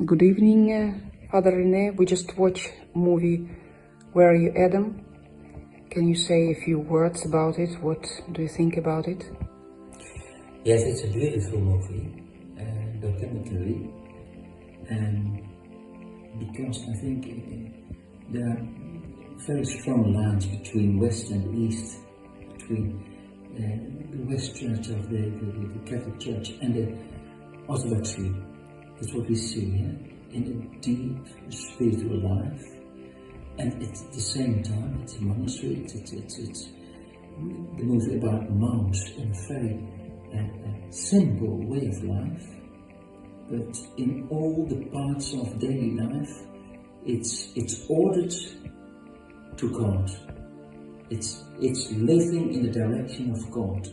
Good evening, Father René. We just watched a movie, Where Are You, Adam? Can you say a few words about it? What do you think about it? Yes, it's a beautiful movie, documentary, because I think there are very strong lines between West and East, between the West Church of the Catholic Church and the Orthodoxy. That's what we see here, in a deep spiritual life, and at the same time it's a monastery. It's the movie about monks in a very simple way of life, but in all the parts of daily life, it's ordered to God. It's living in the direction of God,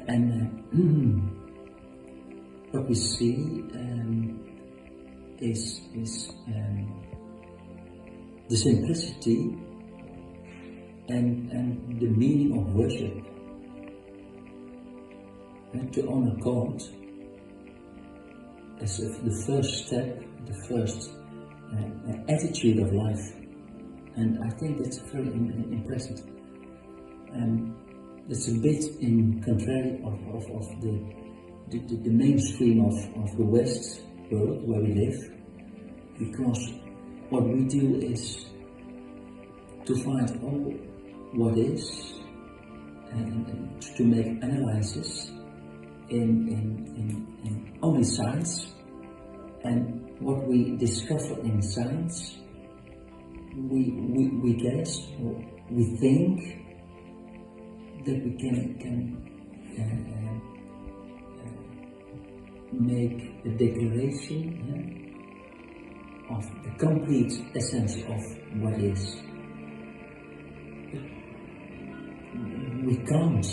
and what we see is the simplicity and the meaning of worship. And to honor God as the first step, the first attitude of life. And I think that's very impressive. It's a bit in contrary of the mainstream of the West world where we live, because what we do is to find all what is and to make analysis in only science, and what we discover in science we guess or we think that we can make a declaration of the complete essence of what is. We can't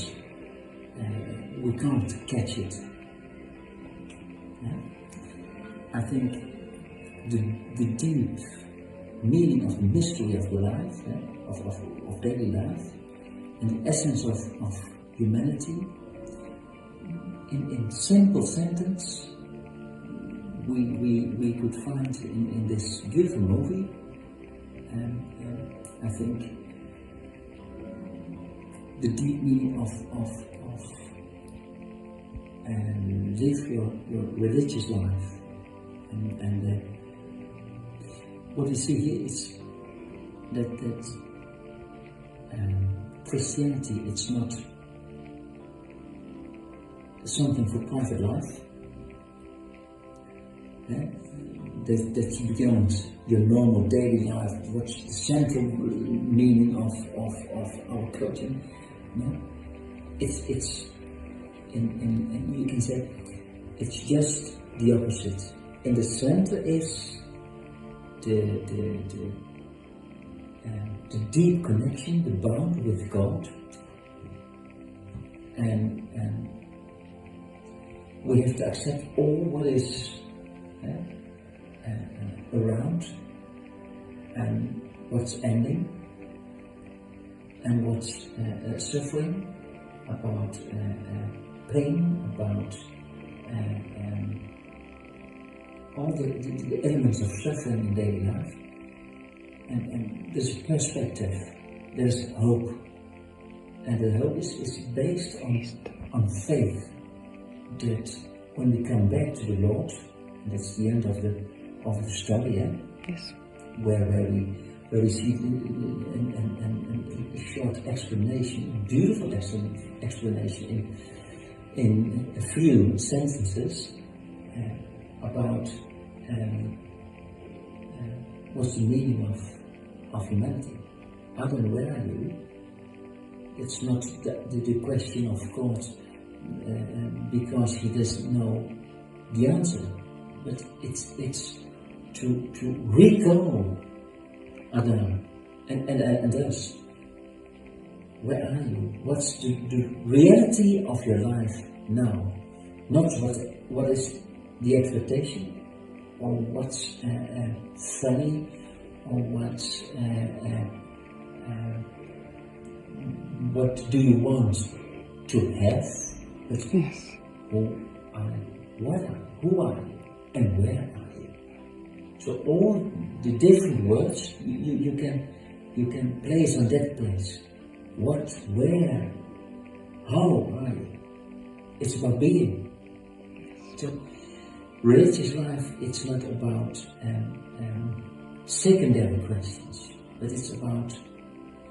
catch it. I think the deep meaning of the mystery of the life, of daily life, and the essence of humanity, in simple sentence, we could find in this beautiful movie. I think the deep meaning of live your religious life, and what we see here is that Christianity, it's not something for private life. That's beyond your normal daily life. What's the central meaning of our culture? No, it's and you can say it's just the opposite. In the center is the deep connection, the bond with God, and we have to accept all what is around, and what's ending, and what's suffering, about pain, about all the elements of suffering in daily life. And there's a perspective, there's hope, and the hope is based on faith, that when we come back to the Lord, and that's the end of the story, Yes. where we see a short explanation, a beautiful explanation in a few sentences about what's the meaning of humanity. Adam, where are you? It's not the question of God because he doesn't know the answer, but it's to recall Adam and us. Where are you? What's the reality of your life now? Not what is the expectation, or what's funny, or what do you want to have? But Yes. who are you? And where are you? So all the different words you can place on that place. What, where, how are you? It's about being. So religious life, it's not about secondary questions, but it's about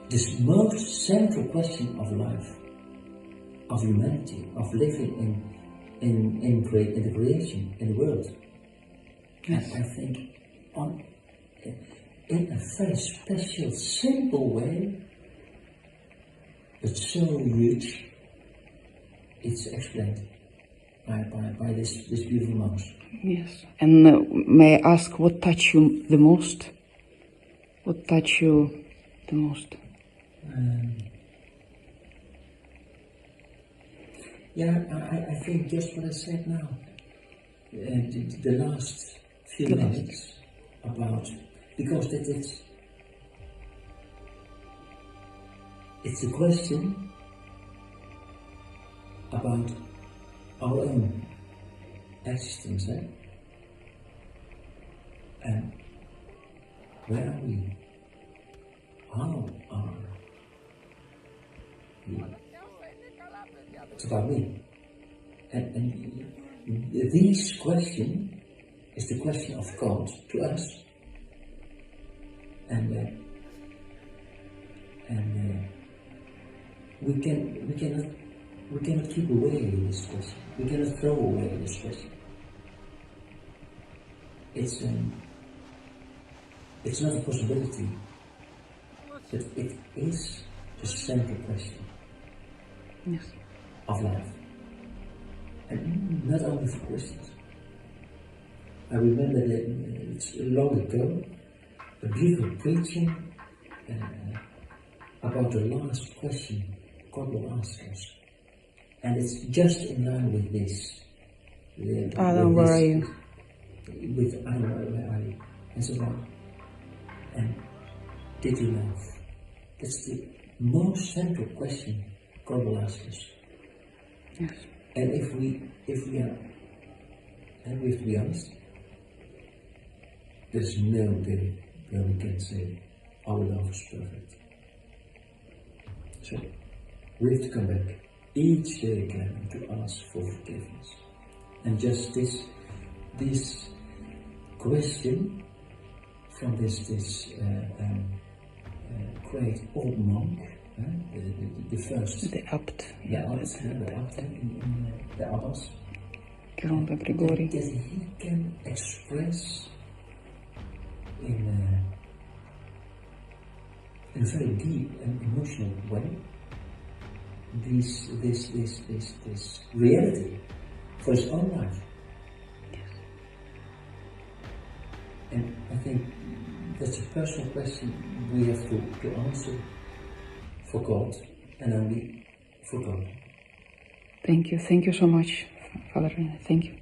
this most central question of life, of humanity, of living in the creation, in the world. And I think in a very special, simple way, but so huge, it's explained by this beautiful monk. Yes. And may I ask what touched you the most? What touched you the most? I think just what I said now. The last few minutes about, because it's a question about our own existence, and where are we? How are we? It's about me. And this question is the question of God to us. And we cannot keep away this question. We cannot throw away this question. It's not a possibility, but it is the central question of life. And not only for Christians. I remember that it's long ago, a beautiful preaching about the last question God will ask us. And it's just in line with this. Adam, where are you? With Adam, where are you? And so on. And did you love? That's the most central question God will ask us. Yes. And if we are, and we have to be honest, there's no day where we can say our love is perfect. So we have to come back each day again to ask for forgiveness. And just this question from this great old monk, the first, The abt. the abbot, Geronder Grigori. that he can express in a very deep and emotional way this reality for his own life. Yes. And I think that's a personal question we have to answer for God and only for God. Thank you so much, Father. Thank you.